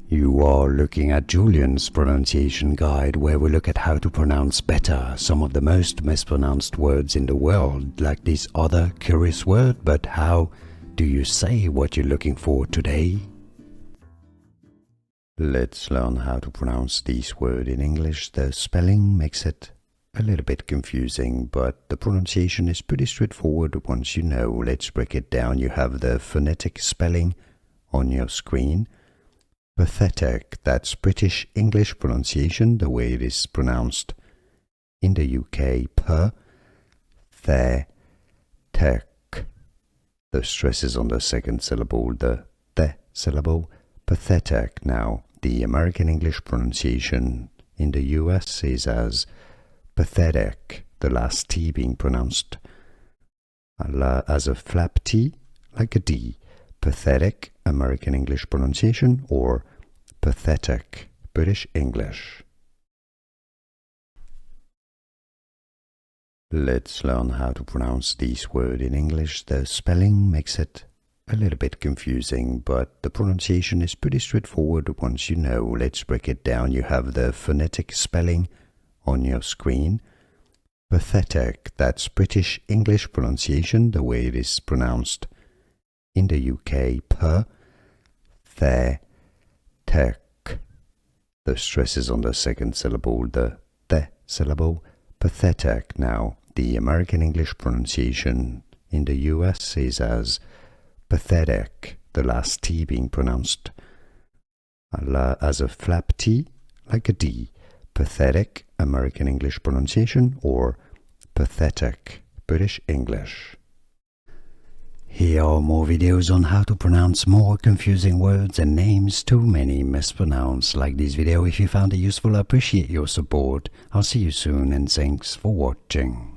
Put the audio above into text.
You are looking at Julian's pronunciation guide, where we look at how to pronounce better some of the most mispronounced words in the world, like this other curious word. But how do you say what you're looking for today? Let's learn how to pronounce this word in English. The spelling makes it a little bit confusing, but the pronunciation is pretty straightforward once you know. Let's break it down. You have the phonetic spelling on your screen. Pathetic, that's British English pronunciation, the way it is pronounced in the UK. Tech. The stress is on the second syllable, the syllable. Pathetic. Now, the American English pronunciation in the US is as pathetic, the last T being pronounced as a flap T, like a D. Pathetic, American English pronunciation, or pathetic, British English. Let's learn how to pronounce this word in English. The spelling makes it a little bit confusing, but the pronunciation is pretty straightforward once you know. Let's break it down. You have the phonetic spelling on your screen. Pathetic, that's British English pronunciation, the way it is pronounced in the UK. Tech. The stress is on the second syllable, the syllable. Pathetic. Now, the American English pronunciation in the US is as pathetic, the last T being pronounced as a flap T, like a D. Pathetic, American English pronunciation, or pathetic, British English. Here are more videos on how to pronounce more confusing words and names too many mispronounced. Like this video if you found it useful. I appreciate your support. I'll see you soon, and thanks for watching.